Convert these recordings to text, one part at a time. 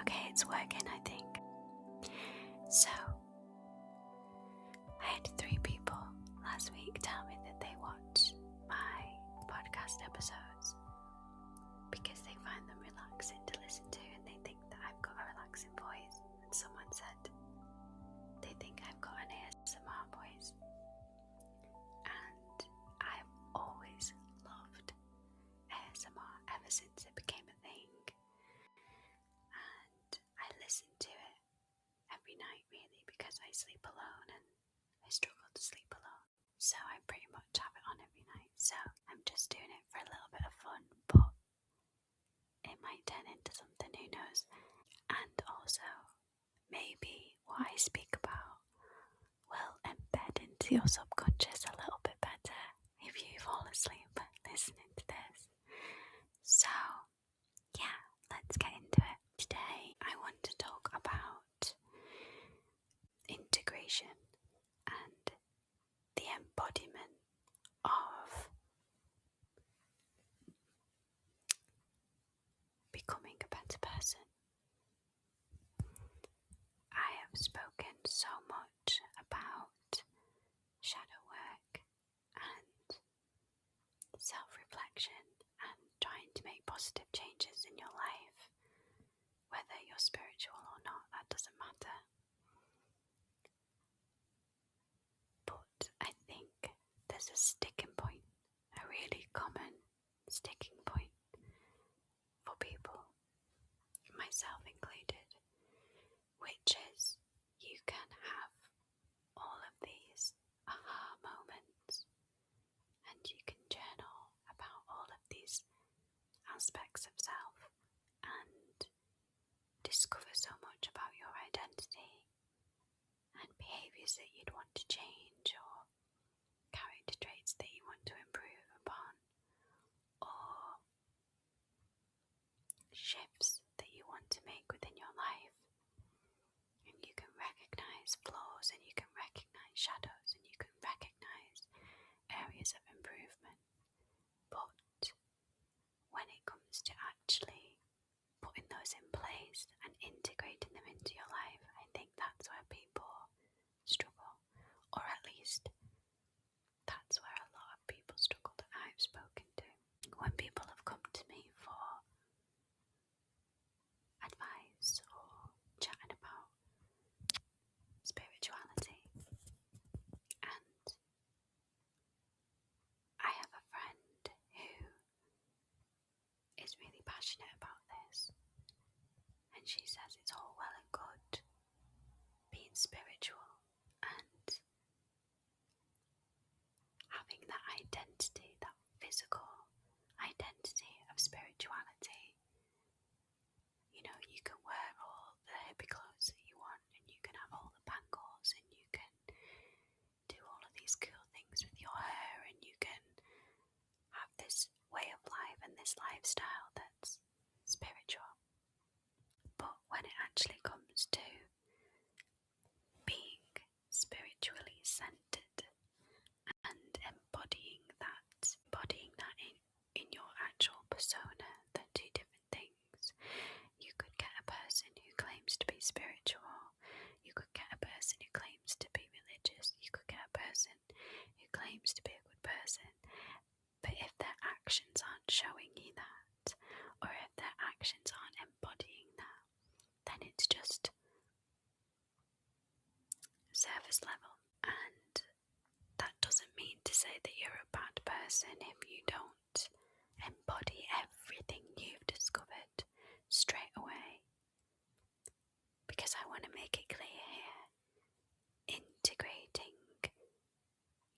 Okay, it's working, I think. So, I had 3 people last week tell me that they watch my podcast episodes because they find them relaxing to listen to, and they think that I've got a relaxing voice. And someone said they think I've got an ASMR voice. And I've always loved ASMR ever since it became a thing. And I listen to it every night really because I sleep alone and I struggle to sleep alone. So I pretty much have it on every night. So I'm just doing it for a little bit of fun, but it might turn into something, who knows. And also, maybe what I speak about will embed into your subconscious a little bit better if you fall asleep listening to this. So, yeah, let's get into it. Today, I want to talk about integration and the embodiment of becoming a better person. I have spoken so much about shadow work and self-reflection and trying to make positive changes in your life. Whether you're spiritual or not, that doesn't matter. But I think there's a sticking point, a really common sticking point for people, myself included, which is you can have all of these aha moments and you can journal about all of these aspects of self and discover so much about your identity and behaviours that you'd want to change, or character traits that you want to improve upon, or shifts that you want to make within your life. And you can recognise flaws, and you can recognise shadows, and you can recognise areas of improvement. But when it comes to actually putting those in place and integrating them into your life, I think that's where people struggle, or at least that's where a lot of people struggle that I've spoken to. When people have come to me for advice or chatting about spirituality, and I have a friend who is really passionate about this, and she says it's all well and good being spiritual and having that identity, that physical identity of spirituality. You know, you can wear all the hippie clothes that you want, and you can have all the bangles, and you can do all of these cool things with your hair, and you can have this way of life and this lifestyle that's spiritual. But when it actually comes to being spiritually centered and embodying that in your actual persona, they're 2 different things. You could get a person who claims to be spiritual, you could get a person who claims to be religious, you could get a person who claims to be a good person, but if their actions aren't showing you that, or if their actions aren't embodying that, then it's just surface level. And that doesn't mean to say that you're a bad person if you don't embody everything you've discovered straight away. Because I want to make it clear here, integrating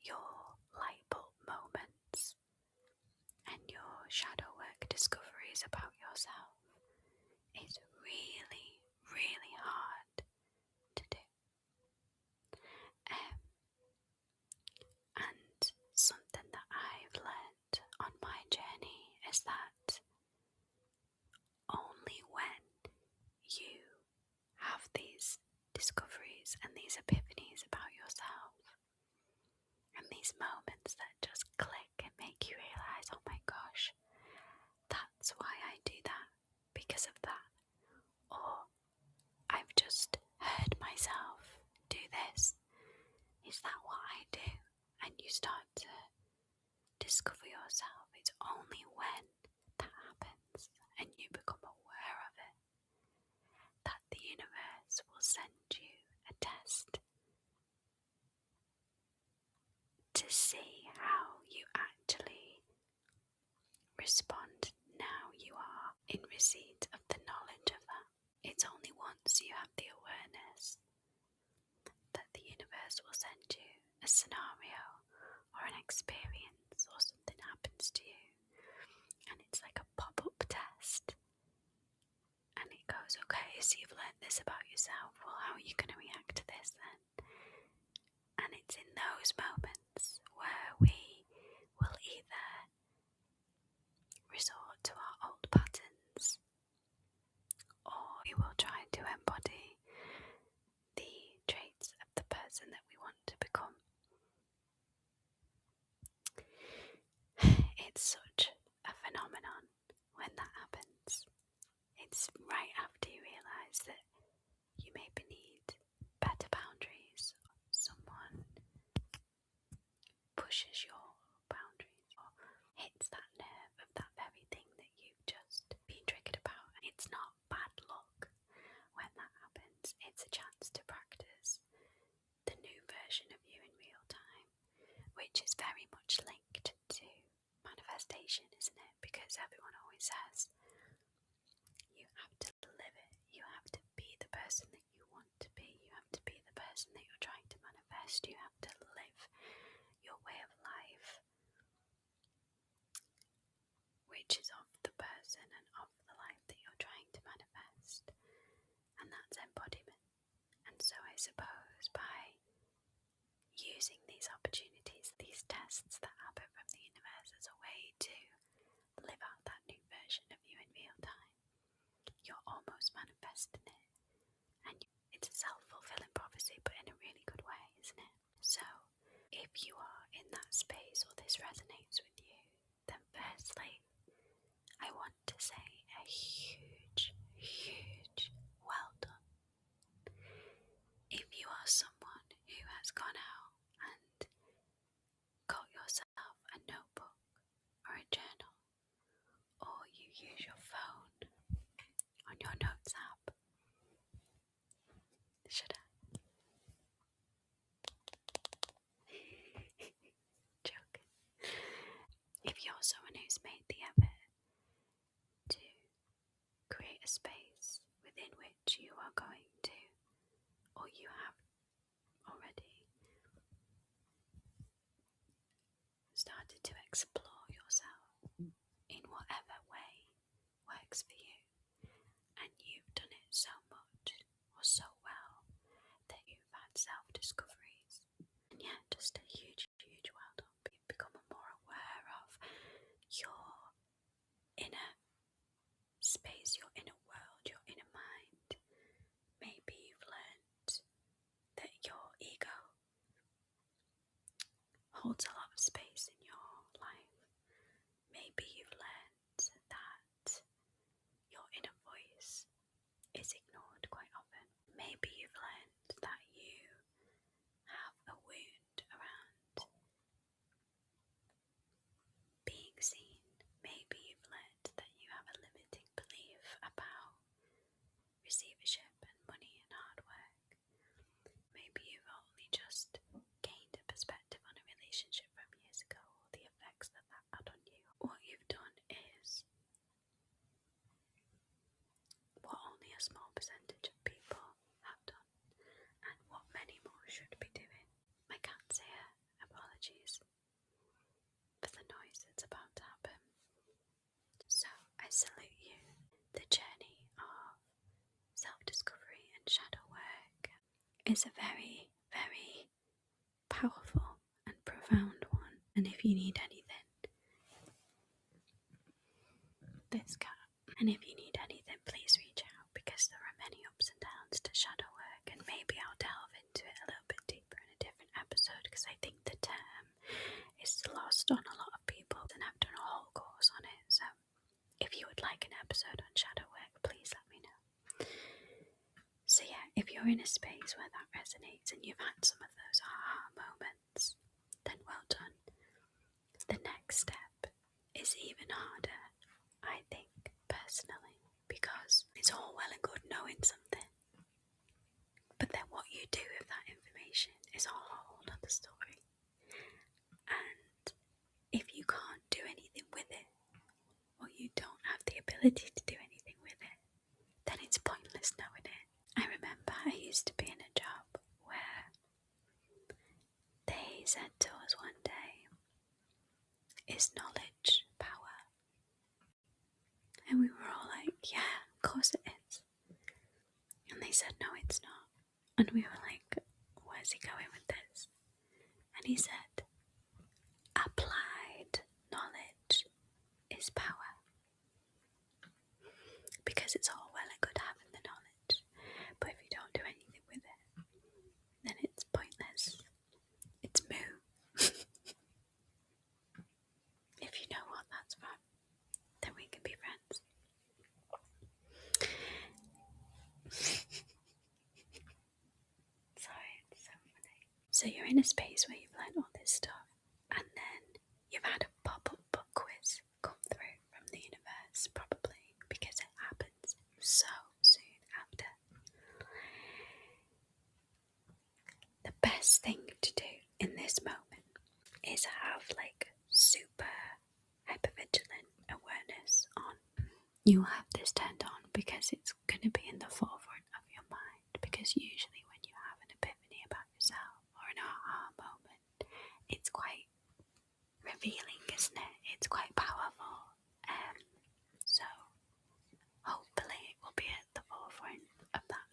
your light bulb moments and your shadow work discoveries about yourself is really, really hard to do. And something that I've learned on my journey is that only when you have these discoveries and these epiphanies about yourself, and these moments that just click and make you realise, oh my gosh, that's why I do that, because of that, or start to discover yourself, it's only when that happens and you become aware of it that the universe will send you a test to see how you actually respond now you are in receipt of the knowledge of that. It's only once you have the awareness that the universe will send you a scenario or an experience or something happens to you, and it's like a pop-up test, and it goes, okay, so you've learned this about yourself, well, how are you going to react to this then? And it's in those moments where we will either resort to our old patterns, or we will try to embody the traits of the person that we want to become. It's such a phenomenon when that happens. It's right after you realise that you maybe need better boundaries, or someone pushes your boundaries or hits that nerve of that very thing that you've just been triggered about. It's not bad luck when that happens, it's a chance to practice the new version of you in real time, which is very much linked to manifestation, isn't it? Because everyone always says you have to live it, you have to be the person that you want to be, you have to be the person that you're trying to manifest, you have to live your way of life, which is of the person and of the life that you're trying to manifest, and that's embodiment. And so I suppose by using these opportunities, these tests that happen from the universe as a way to live out that new version of you in real time, you're almost manifesting it. And it's a self-fulfilling prophecy, but in a really good way, isn't it? So if you are in that space or this resonates with you, then firstly, I want to say a huge, huge well done. If you are someone who has gone out and got yourself a notebook or a journal, or you use your phone on your notes app, should I? Joking. If you're someone who's made the effort to create a space within which you are going to, or you have already started to explore yourself in whatever way works for you, and you've done it so much or so well that you've had self-discoveries, and yeah, just a huge, huge well done. You've become more aware of your inner space, your inner world, your inner mind. Maybe you've learned that your ego holds a lot of space in your life. Maybe you've learned that your inner voice is ignored quite often. Maybe you've learned that you have a wound around being seen. Maybe you've learned that you have a limiting belief about receivership and money and hard work. Maybe you've only just gained a perspective on a relationship from years ago, or the effects that that had on you. What you've done is what only a small percentage of people have done, and what many more should be doing. My cat's here, apologies for the noise that's about to happen. So I salute you. The journey of self-discovery and shadow work is a very, very powerful and profound one. And if you need anything, this cat. And if you need anything, please reach out, because there are many ups and downs to shadow work, and maybe I'll delve into it a little bit deeper in a different episode, because I think the term is lost on a lot of people, and I've done a whole course on it. So if you would like an episode on shadow work, please let me know. So yeah, if you're in a space where that resonates and you've had some of those aha moments, then well done. personally, because it's all well and good knowing something, but then what you do with that information is a whole other story. And if you can't do anything with it, or you don't have the ability to do anything with it, then it's pointless knowing it. I remember I used to be in a job where they said to us one day, "Is knowledge power?" And we were all like, "Yeah, of course it is." And they said, "No, it's not." And we were like, "Where's he going with this?" And he said, "Applied knowledge is power." Because it's all well and good having the knowledge, but if you don't do anything with it, then it's pointless. It's moo. If you know what that's from, then we can be friends. Sorry, it's so funny. So you're in a space where you've learned all this stuff, and then you've had a pop-up book quiz come through from the universe, probably because it happens so soon after. The best thing to do in this moment is have like super hypervigilant awareness on. You have this turned on because it's going to be in the forefront of your mind, because usually when you have an epiphany about yourself or an aha moment, it's quite revealing, isn't it? It's quite powerful. So hopefully it will be at the forefront of that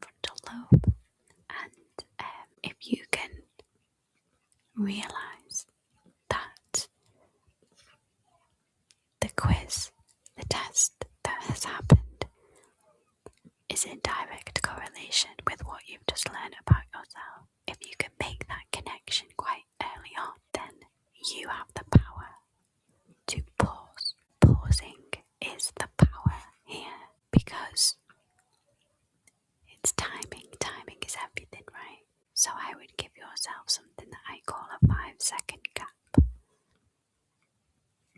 frontal lobe. And if you can realize that the quiz, the test that has happened, is in direct correlation with what you've just learned about yourself, if you can make that connection quite early on, then you have the power to pause. Pausing is the power here, because it's timing. Timing is everything, right? So I would give yourself something that I call a 5-second gap.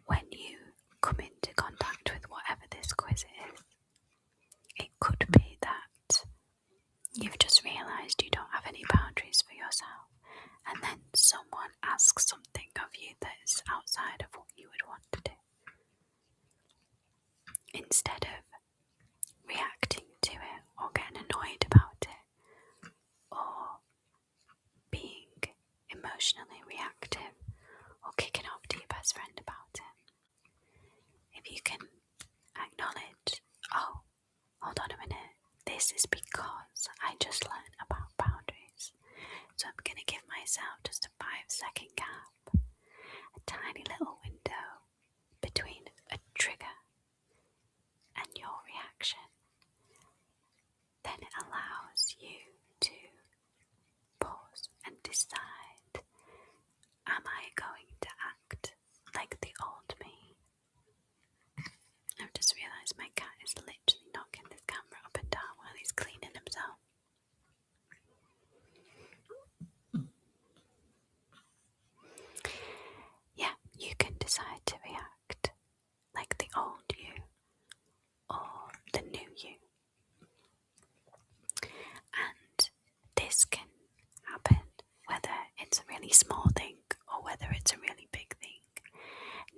When you come into contact with whatever this quiz is, it could be that you've just realised you don't have any boundaries for yourself, and then someone asks something of you that is outside of what you would want to do. Instead of reacting to it or getting annoyed about it or being emotionally reactive or kicking off to your best friend about it, if you can acknowledge, "Oh, hold on a minute, this is because I just learned about boundaries, so I'm going to give myself just a 5-second gap, a tiny little window between a trigger and your reaction." Then it allows you to pause and decide, am I going to act like the old me? I've just realised my cat is literally knocking this camera up and down while he's cleaning himself. Yeah, you can decide to react like the old you or the new you. And this can happen whether it's a really small thing or whether it's a really big thing.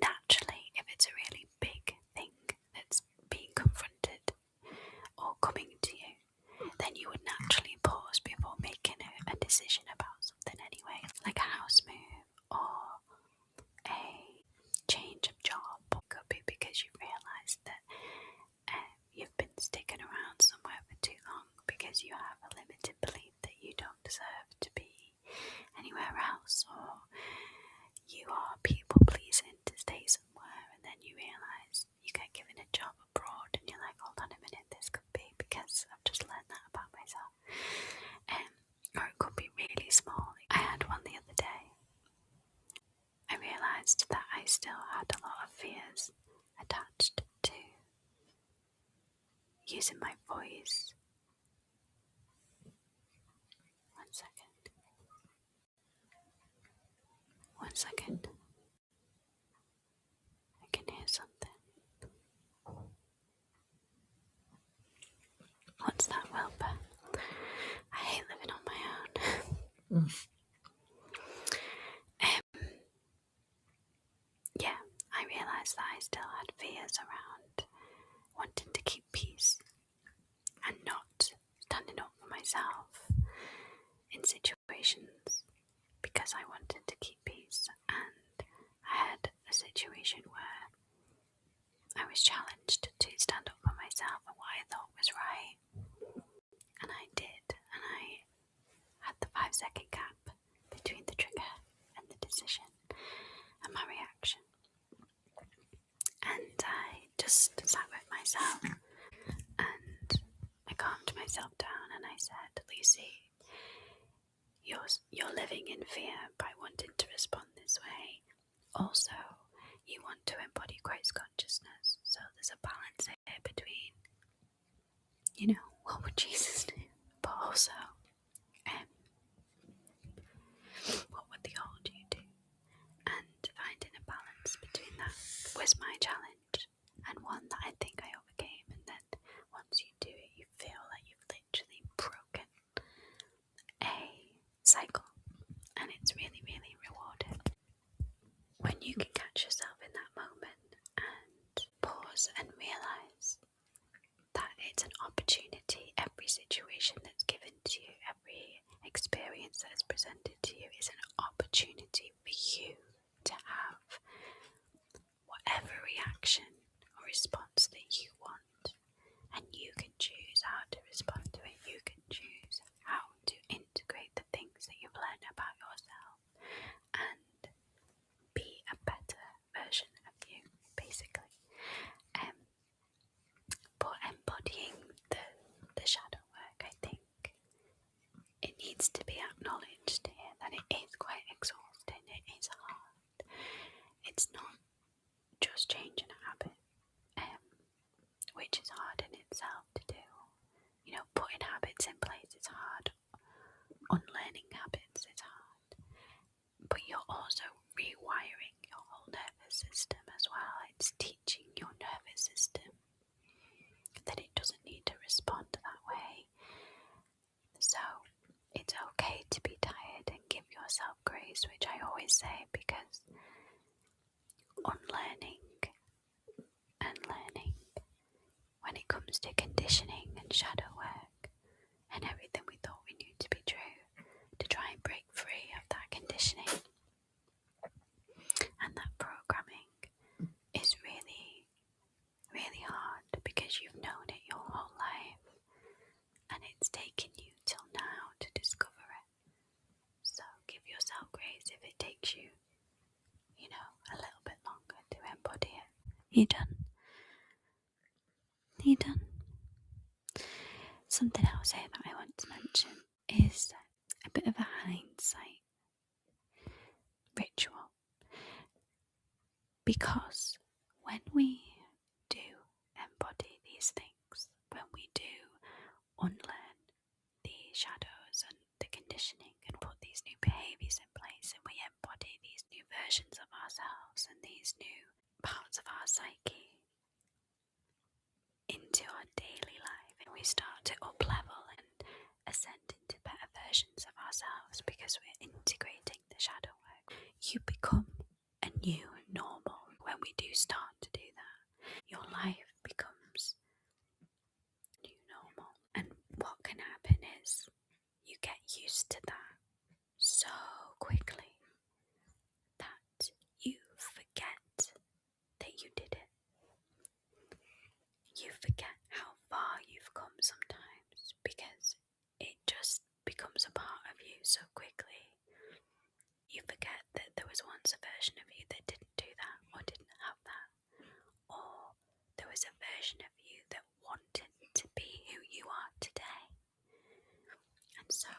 Naturally, if it's a really big thing that's being confronted or coming to you, then you would naturally pause before making a decision about something anyway, like a house move or a change of job. It could be because you realised that you've been sticking around somewhere for too long because you have a limited belief that you don't deserve to be anywhere else, or you are people pleasing to stay somewhere, and then you realise you get given a job abroad and you're like, hold on a minute, this could be because I've just learned that about myself. Or it could be really small. I had one the other day. I realised that I still had a lot of fears attached to using my voice. One second. I can hear something. What's that, Wilbur? I hate living on my own. Yeah, I realised that I still had fears around wanting to keep peace and not standing up for myself in situations because I wanted to keep peace. And I had a situation where I was challenged to stand up for myself and what I thought was right. And I did. And I had the 5-second gap between the trigger and the decision and my reaction. And I just sat with myself and I calmed myself down and I said, Lucy, you're living in fear by wanting to respond this way. Also, you want to embody Christ consciousness. So there's a balance here between, what would Jesus do? But also, what would the old you do? And finding a balance between that was my challenge, and one that I think I overcame. And then once you do it, you feel like you've literally broken a cycle, and it's really, really rewarding. When you can catch yourself in that moment and pause and realise that it's an opportunity. Every situation that's given to you, every experience that is presented to you is an opportunity for you to have whatever reaction or response that you want, and you can choose how to respond to it. You can choose how to integrate the things that you've learned about yourself and be a better version of you, basically. But embodying the shadow work, I think it needs to be acknowledged here that it is quite exhausting. It is hard. It's not just changing a habit, which is hard in itself to do. Putting habits in place is hard. Unlearning habits is hard. But you're also rewiring your whole nervous system as well. It's teaching your nervous system that it doesn't need to respond that way. So it's okay to be tired and give yourself grace, which I always say, because unlearning and learning, when it comes to conditioning and shadow work and everything we thought we knew to be true, to try and break free of that conditioning and that programming is really, really hard, because you've known it your whole life and it's taken you till now to discover it. So give yourself grace if it takes you, a little bit longer to embody it. You done? You done? Something else here that I want to mention is a bit of a hindsight ritual. Because when we do embody these things, when we do unlearn the shadows and the conditioning and put these new behaviours in place, and we embody these new versions of ourselves and these new parts of our psyche into our daily life, and we start to up level and ascend into better versions of ourselves because we're integrating the shadow work, you become a new normal. When we do start to do that, your life becomes new normal. And what can happen is you get used to that so quickly that you forget that you did it. You forget how far you've come sometimes, because it just becomes a part of you so quickly. You forget that there was once a version of you that didn't do that or didn't have that, or there was a version of you that wanted to be who you are today. And so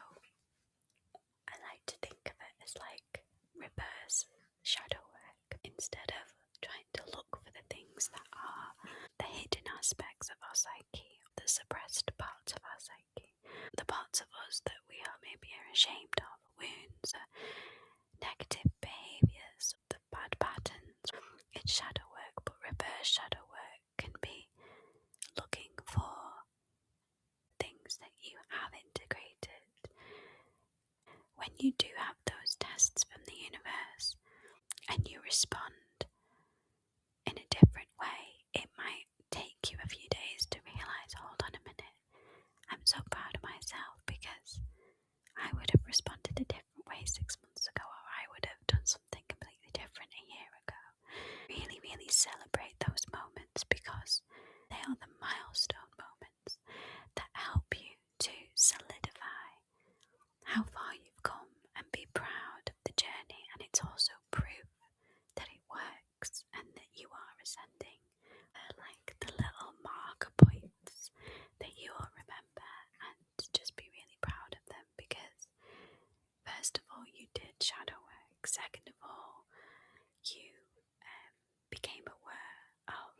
I like to think of it as like reverse shadow work. Instead of trying to look for the things that are the hidden aspects of our psyche, the suppressed parts of our psyche, the parts of us that we are maybe ashamed of, wounds, negative behaviours, the you do have those tests from the universe and you respond in a different way, it might take you a few days to realise, hold on a minute, I'm so proud of myself because I would have responded a different way 6 months ago, or I would have done something completely different a year ago. Really, really celebrate those moments because they are the milestone moments that help you to solidify how far you've come and be proud of the journey. And it's also proof that it works and that you are ascending. Like the little marker points that you will remember and just be really proud of them because first of all you did shadow work, second of all you became aware of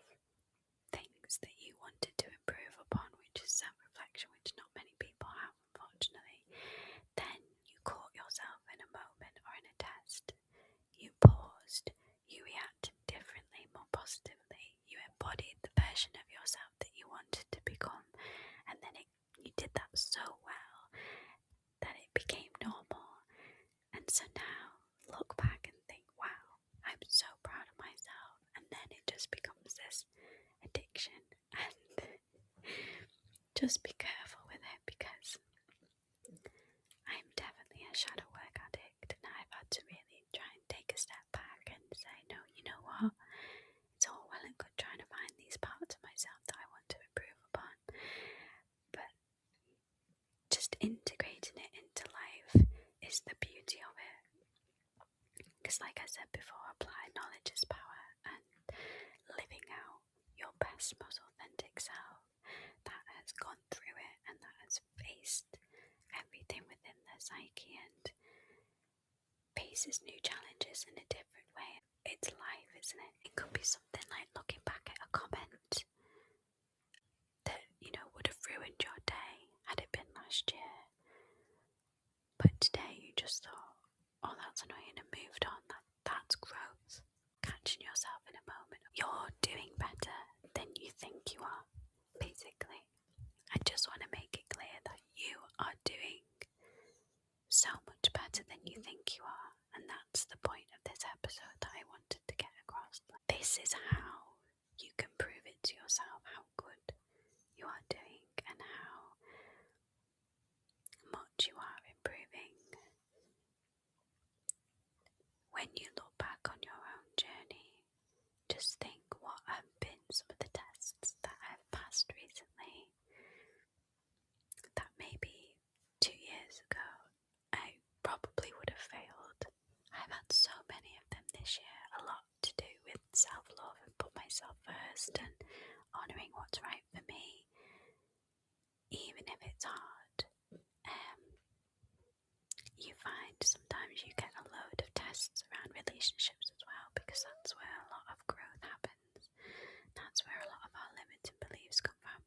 things that you wanted to improve upon, which is self-reflection, which not many people have, unfortunately. Then you caught yourself in a moment or in a test. You paused, you reacted differently, more positively, you embodied the version of yourself that you wanted to become, and then you did that so well that it became normal. And so now look back and think, wow, I'm so proud of myself, and then it just becomes this addiction. And just be careful with it because I'm definitely a shadow work addict, and I've had to really try and take a step back and say, no, you know what? It's all well and good trying to find these parts of myself that I want to improve upon, but just integrating it into life is the beauty of it. Because like I said before, applied knowledge is power, and living out your best, most authentic self that has gone through it and that has faced everything within their psyche and faces new challenges in a different way. It's life, isn't it? It could be something like looking back at a comment that, would have ruined your day had it been last year. But today you just thought, oh, that's annoying, and moved on. That's growth. Catching yourself in a moment. You're doing better than you think you are, basically. I just want to make it clear that you are doing so much better than you think you are, and that's the point of this episode that I wanted to get across. This is how you can prove it to yourself how good you are doing and how much you are improving. When you look back on your own journey, just think what have been some of the tests that I've passed recently that maybe 2 years ago I probably would have failed. I've had so many of them this year, a lot to do with self-love and put myself first and honouring what's right for me, even if it's hard. You find sometimes you get a load of tests around relationships as well, because that's where a lot of growth happens. That's where a lot of our limiting beliefs come from.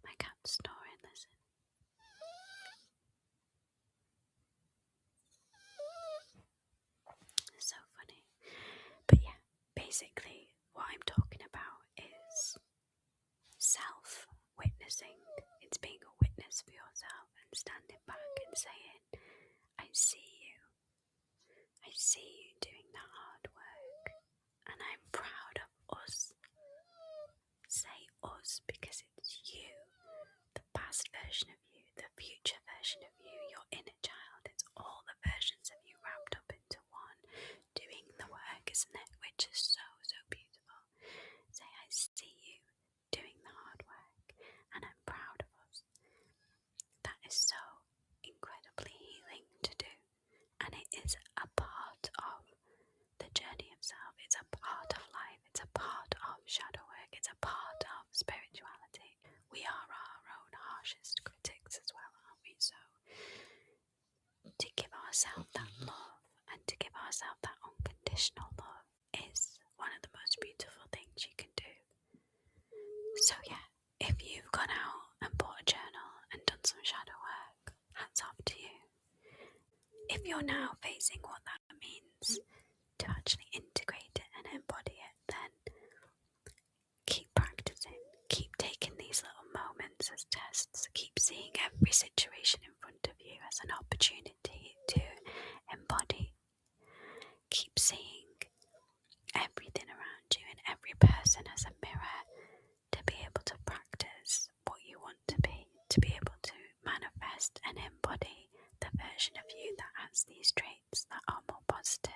My cat's snoring, listen. It's so funny. But yeah, basically what I'm talking about is self-witnessing. It's being a witness for yourself and standing back and saying, I see you. I see you doing the hard work, and I'm proud of us. Say us because it's you, the past version of you, the future version of you, your inner child. It's all the versions of you wrapped up into one, doing the work, isn't it? Which is so, so beautiful. Say, I see you doing the hard work, and I'm proud of us. That is so incredibly healing to do, and it is a part of the journey of self. It's a part of life. It's a part of shadow work. It's a part of spirituality. We are our own harshest critics as well, aren't we? So to give ourselves that love and to give ourselves that unconditional love is one of the most beautiful things you can do. So yeah, if you've gone out and bought a journal and done some shadow work, hats off to you. If you're now facing what that means to actually integrate it and embody it, then keep practicing, keep taking these little moments as tests, keep seeing every situation in front of you as an manifest and embody the version of you that has these traits that are more positive,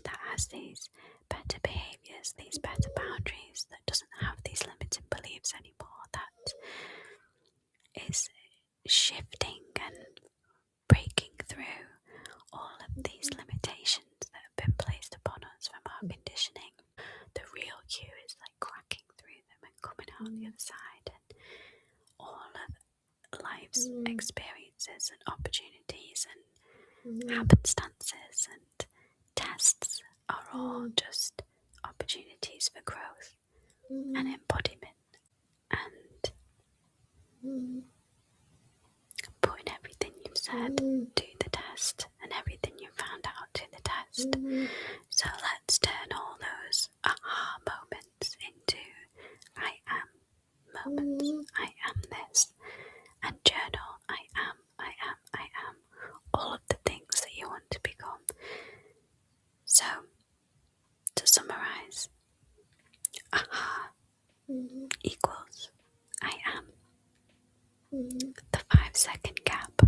that has these better behaviors, these better boundaries, that doesn't have these limiting beliefs anymore, that is shifting and breaking through all of these limitations that have been placed upon us from our conditioning. The real you is like cracking through them and coming out the other side, and all of life's experiences and opportunities and happenstances and tests are all just opportunities for growth and embodiment, and putting everything you've said to the test and everything you found out to the test. So let's turn all those aha moments into I am moments. I am this. And journal I am all of the things that you want to become. So, to summarize, aha equals I am. The 5-second gap.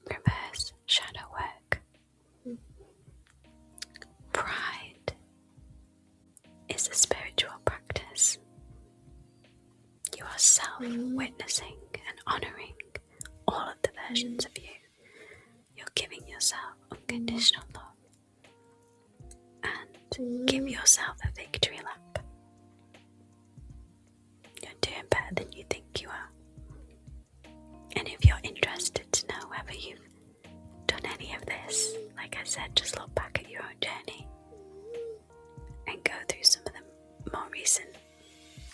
Reverse shadow work. Pride is a spiritual practice. You are self-witnessing and honouring all of the versions of you. You're giving yourself unconditional love. And give yourself a victory lap. You're doing better than you think you are. And if you're interested to know whether you've done any of this, like I said, just look back at your own journey and go through some of the more recent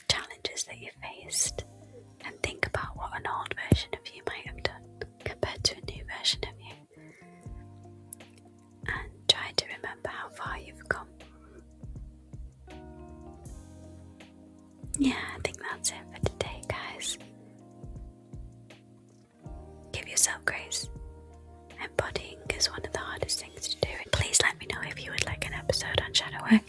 challenges that you faced and think about what an old version of you might have done compared to a new version of you, and try to remember how far you've come. Yeah, I think that's it for today, guys. Give yourself grace. Embodying is one of the hardest things to do. Please let me know if you would like an episode on shadow work,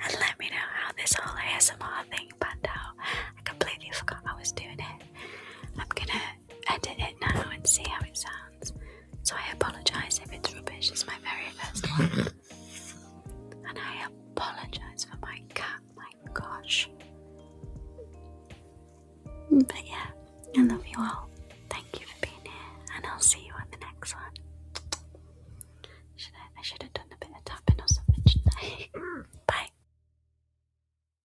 and let me know how this whole ASMR thing panned out. I completely forgot I was doing it. I'm gonna edit it now and see how it sounds. So I apologise if it's rubbish. It's my very first one. And I apologise for my cat. My gosh. But yeah, I love you all. Thank you for being here, and I'll see you on the next one.